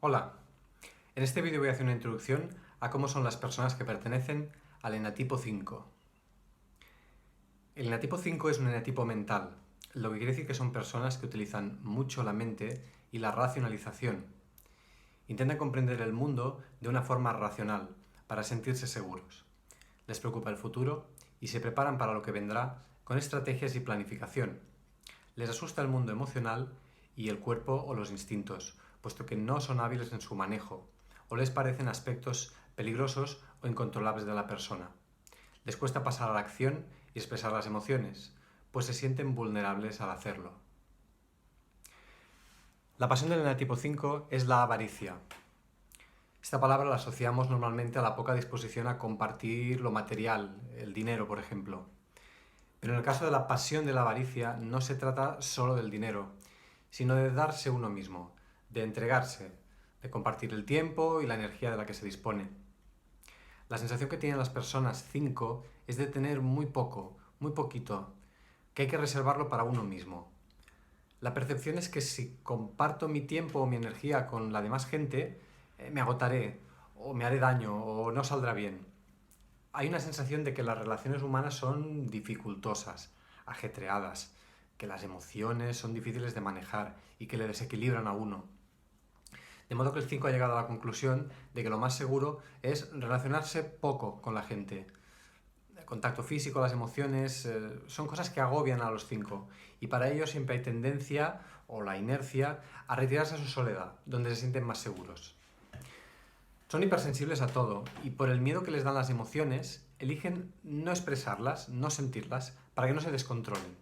Hola, en este vídeo voy a hacer una introducción a cómo son las personas que pertenecen al enatipo 5. El enatipo 5 es un enatipo mental, lo que quiere decir que son personas que utilizan mucho la mente y la racionalización. Intentan comprender el mundo de una forma racional, para sentirse seguros. Les preocupa el futuro y se preparan para lo que vendrá con estrategias y planificación. Les asusta el mundo emocional y el cuerpo o los instintos, puesto que no son hábiles en su manejo, o les parecen aspectos peligrosos o incontrolables de la persona. Les cuesta pasar a la acción y expresar las emociones, pues se sienten vulnerables al hacerlo. La pasión del enatipo 5 es la avaricia. Esta palabra la asociamos normalmente a la poca disposición a compartir lo material, el dinero, por ejemplo. Pero en el caso de la pasión de la avaricia no se trata solo del dinero, sino de darse uno mismo, de entregarse, de compartir el tiempo y la energía de la que se dispone. La sensación que tienen las personas 5 es de tener muy poco, muy poquito, que hay que reservarlo para uno mismo. La percepción es que si comparto mi tiempo o mi energía con la demás gente, me agotaré, o me haré daño, o no saldrá bien. Hay una sensación de que las relaciones humanas son dificultosas, ajetreadas, que las emociones son difíciles de manejar y que le desequilibran a uno. De modo que el 5 ha llegado a la conclusión de que lo más seguro es relacionarse poco con la gente. El contacto físico, las emociones, son cosas que agobian a los 5 y para ello siempre hay tendencia, o la inercia, a retirarse a su soledad, donde se sienten más seguros. Son hipersensibles a todo y por el miedo que les dan las emociones, eligen no expresarlas, no sentirlas, para que no se descontrolen.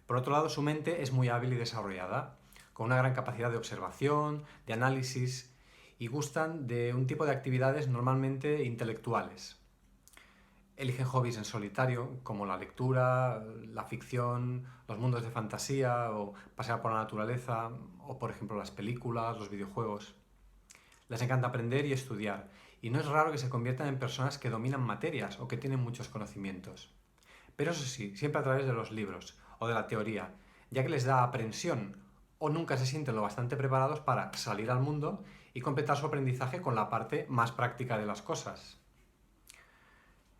Por otro lado, su mente es muy hábil y desarrollada, con una gran capacidad de observación, de análisis, y gustan de un tipo de actividades normalmente intelectuales. Eligen hobbies en solitario, como la lectura, la ficción, los mundos de fantasía, o pasear por la naturaleza, o por ejemplo las películas, los videojuegos. Les encanta aprender y estudiar, y no es raro que se conviertan en personas que dominan materias o que tienen muchos conocimientos. Pero eso sí, siempre a través de los libros o de la teoría, ya que les da aprensión o nunca se sienten lo bastante preparados para salir al mundo y completar su aprendizaje con la parte más práctica de las cosas.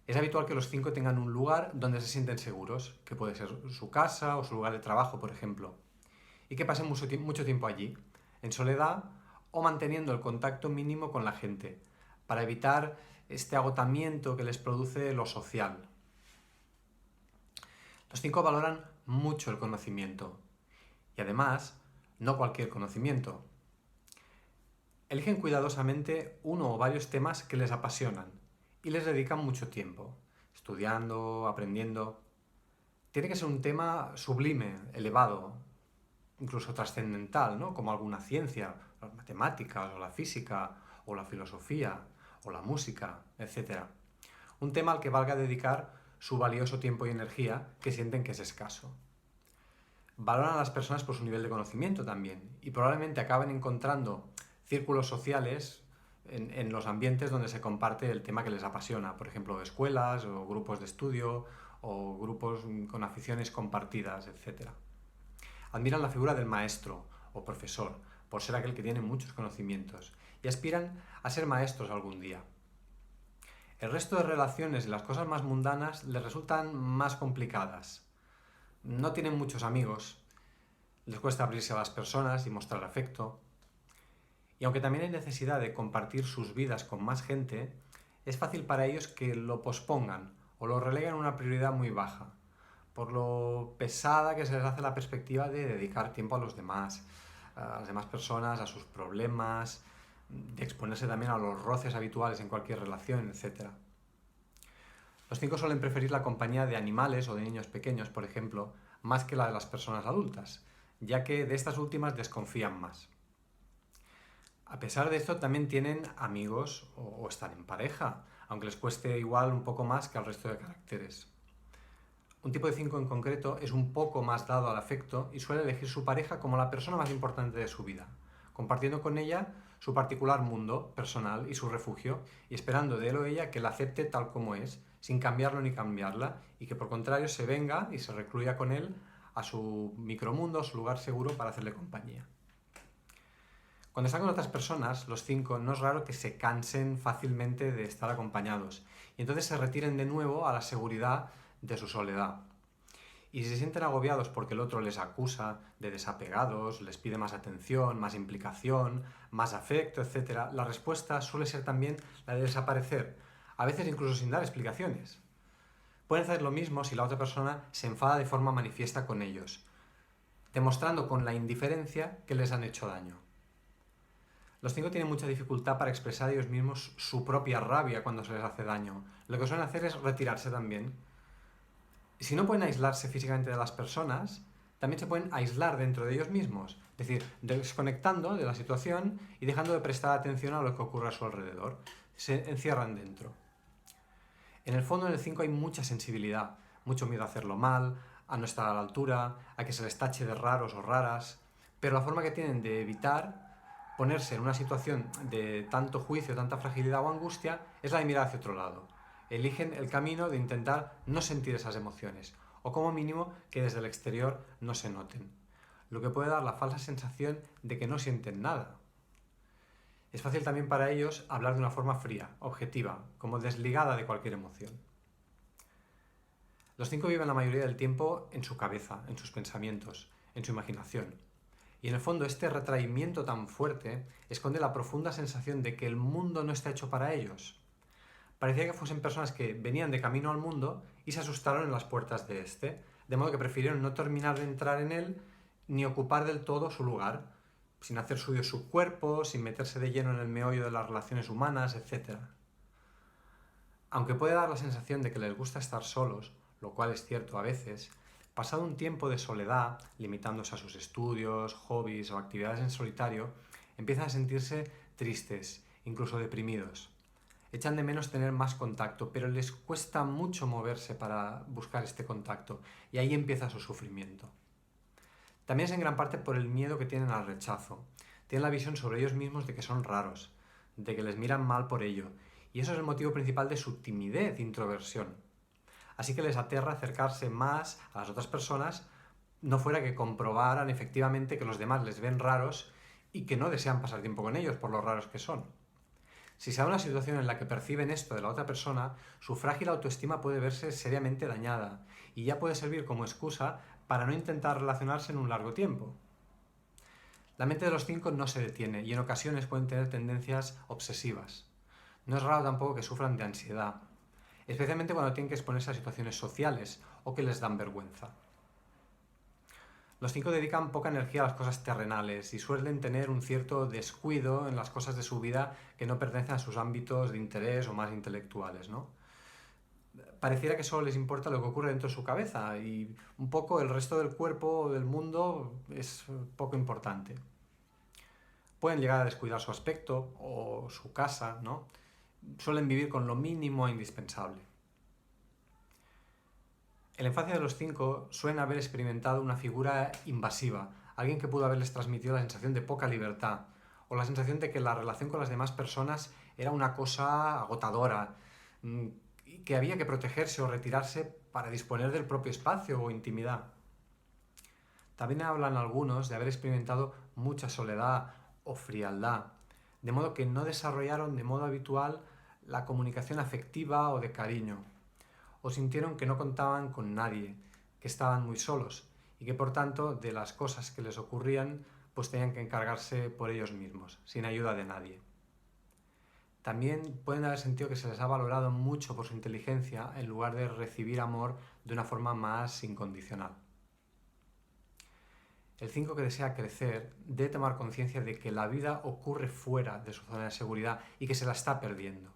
Es habitual que los 5 tengan un lugar donde se sienten seguros, que puede ser su casa o su lugar de trabajo, por ejemplo, y que pasen mucho tiempo allí, en soledad o manteniendo el contacto mínimo con la gente, para evitar este agotamiento que les produce lo social. Los 5 valoran mucho el conocimiento y además no cualquier conocimiento. Eligen cuidadosamente uno o varios temas que les apasionan y les dedican mucho tiempo, estudiando, aprendiendo. Tiene que ser un tema sublime, elevado, incluso trascendental, ¿no? Como alguna ciencia, las matemáticas, o la física, o la filosofía, o la música, etc. Un tema al que valga dedicar su valioso tiempo y energía que sienten que es escaso. Valoran a las personas por su nivel de conocimiento también y probablemente acaben encontrando círculos sociales en los ambientes donde se comparte el tema que les apasiona, por ejemplo, escuelas o grupos de estudio o grupos con aficiones compartidas, etc. Admiran la figura del maestro o profesor, por ser aquel que tiene muchos conocimientos, y aspiran a ser maestros algún día. El resto de relaciones y las cosas más mundanas les resultan más complicadas. No tienen muchos amigos, les cuesta abrirse a las personas y mostrar afecto. Y aunque también hay necesidad de compartir sus vidas con más gente, es fácil para ellos que lo pospongan o lo releguen a una prioridad muy baja, por lo pesada que se les hace la perspectiva de dedicar tiempo a las demás personas, a sus problemas, de exponerse también a los roces habituales en cualquier relación, etc. Los 5 suelen preferir la compañía de animales o de niños pequeños, por ejemplo, más que la de las personas adultas, ya que de estas últimas desconfían más. A pesar de esto, también tienen amigos o están en pareja, aunque les cueste igual un poco más que al resto de caracteres. Un tipo de 5 en concreto es un poco más dado al afecto y suele elegir su pareja como la persona más importante de su vida, compartiendo con ella su particular mundo personal y su refugio, y esperando de él o ella que la acepte tal como es, sin cambiarlo ni cambiarla, y que por contrario se venga y se recluya con él a su micromundo, a su lugar seguro para hacerle compañía. Cuando están con otras personas, los 5, no es raro que se cansen fácilmente de estar acompañados y entonces se retiren de nuevo a la seguridad de su soledad. Y si se sienten agobiados porque el otro les acusa de desapegados, les pide más atención, más implicación, más afecto, etc., la respuesta suele ser también la de desaparecer, a veces incluso sin dar explicaciones. Pueden hacer lo mismo si la otra persona se enfada de forma manifiesta con ellos, demostrando con la indiferencia que les han hecho daño. Los 5 tienen mucha dificultad para expresar ellos mismos su propia rabia cuando se les hace daño. Lo que suelen hacer es retirarse también. Si no pueden aislarse físicamente de las personas, también se pueden aislar dentro de ellos mismos, es decir, desconectando de la situación y dejando de prestar atención a lo que ocurre a su alrededor. Se encierran dentro. En el fondo, en el 5 hay mucha sensibilidad, mucho miedo a hacerlo mal, a no estar a la altura, a que se les tache de raros o raras, pero la forma que tienen de evitar ponerse en una situación de tanto juicio, tanta fragilidad o angustia es la de mirar hacia otro lado. Eligen el camino de intentar no sentir esas emociones, o como mínimo que desde el exterior no se noten, lo que puede dar la falsa sensación de que no sienten nada. Es fácil también para ellos hablar de una forma fría, objetiva, como desligada de cualquier emoción. Los 5 viven la mayoría del tiempo en su cabeza, en sus pensamientos, en su imaginación. Y en el fondo este retraimiento tan fuerte esconde la profunda sensación de que el mundo no está hecho para ellos. Parecía que fuesen personas que venían de camino al mundo y se asustaron en las puertas de este, de modo que prefirieron no terminar de entrar en él ni ocupar del todo su lugar, sin hacer suyo su cuerpo, sin meterse de lleno en el meollo de las relaciones humanas, etc. Aunque puede dar la sensación de que les gusta estar solos, lo cual es cierto a veces, pasado un tiempo de soledad, limitándose a sus estudios, hobbies o actividades en solitario, empiezan a sentirse tristes, incluso deprimidos. Echan de menos tener más contacto, pero les cuesta mucho moverse para buscar este contacto, y ahí empieza su sufrimiento. También es en gran parte por el miedo que tienen al rechazo. Tienen la visión sobre ellos mismos de que son raros, de que les miran mal por ello, y eso es el motivo principal de su timidez e introversión. Así que les aterra acercarse más a las otras personas, no fuera que comprobaran efectivamente que los demás les ven raros y que no desean pasar tiempo con ellos por lo raros que son. Si se da una situación en la que perciben esto de la otra persona, su frágil autoestima puede verse seriamente dañada y ya puede servir como excusa para no intentar relacionarse en un largo tiempo. La mente de los 5 no se detiene y en ocasiones pueden tener tendencias obsesivas. No es raro tampoco que sufran de ansiedad, especialmente cuando tienen que exponerse a situaciones sociales o que les dan vergüenza. Los 5 dedican poca energía a las cosas terrenales y suelen tener un cierto descuido en las cosas de su vida que no pertenecen a sus ámbitos de interés o más intelectuales, ¿no? Pareciera que solo les importa lo que ocurre dentro de su cabeza y un poco el resto del cuerpo o del mundo es poco importante. Pueden llegar a descuidar su aspecto o su casa, ¿no? Suelen vivir con lo mínimo e indispensable. En la infancia de los 5 suelen haber experimentado una figura invasiva, alguien que pudo haberles transmitido la sensación de poca libertad o la sensación de que la relación con las demás personas era una cosa agotadora, que había que protegerse o retirarse para disponer del propio espacio o intimidad. También hablan algunos de haber experimentado mucha soledad o frialdad, de modo que no desarrollaron de modo habitual la comunicación afectiva o de cariño, o sintieron que no contaban con nadie, que estaban muy solos y que por tanto de las cosas que les ocurrían pues tenían que encargarse por ellos mismos, sin ayuda de nadie. También pueden haber sentido que se les ha valorado mucho por su inteligencia en lugar de recibir amor de una forma más incondicional. El 5 que desea crecer debe tomar conciencia de que la vida ocurre fuera de su zona de seguridad y que se la está perdiendo.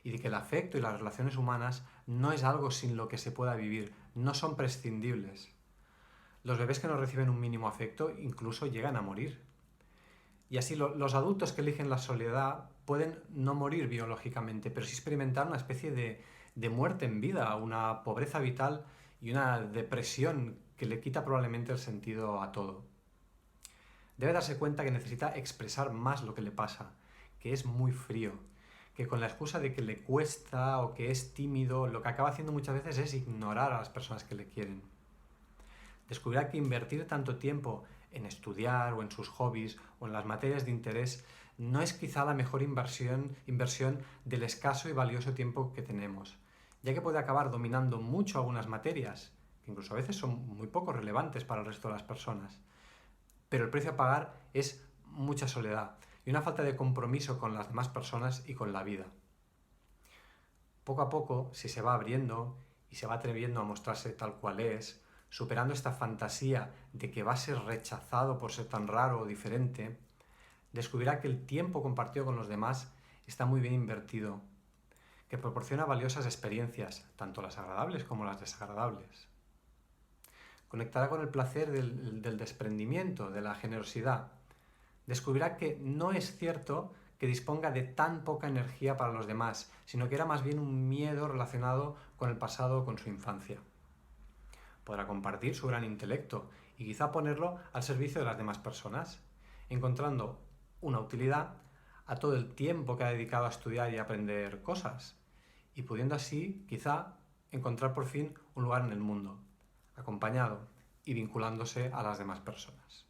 Y de que el afecto y las relaciones humanas no es algo sin lo que se pueda vivir, no son prescindibles. Los bebés que no reciben un mínimo afecto incluso llegan a morir. Y así los adultos que eligen la soledad pueden no morir biológicamente, pero sí experimentar una especie de muerte en vida, una pobreza vital y una depresión que le quita probablemente el sentido a todo. Debe darse cuenta que necesita expresar más lo que le pasa, que es muy frío, que con la excusa de que le cuesta o que es tímido, lo que acaba haciendo muchas veces es ignorar a las personas que le quieren. Descubrirá que invertir tanto tiempo en estudiar o en sus hobbies o en las materias de interés no es quizá la mejor inversión del escaso y valioso tiempo que tenemos, ya que puede acabar dominando mucho algunas materias, que incluso a veces son muy poco relevantes para el resto de las personas. Pero el precio a pagar es mucha soledad y una falta de compromiso con las demás personas y con la vida. Poco a poco, si se va abriendo y se va atreviendo a mostrarse tal cual es, superando esta fantasía de que va a ser rechazado por ser tan raro o diferente, descubrirá que el tiempo compartido con los demás está muy bien invertido, que proporciona valiosas experiencias, tanto las agradables como las desagradables. Conectará con el placer del desprendimiento, de la generosidad. Descubrirá que no es cierto que disponga de tan poca energía para los demás, sino que era más bien un miedo relacionado con el pasado o con su infancia. Podrá compartir su gran intelecto y quizá ponerlo al servicio de las demás personas, encontrando una utilidad a todo el tiempo que ha dedicado a estudiar y a aprender cosas, y pudiendo así quizá encontrar por fin un lugar en el mundo, acompañado y vinculándose a las demás personas.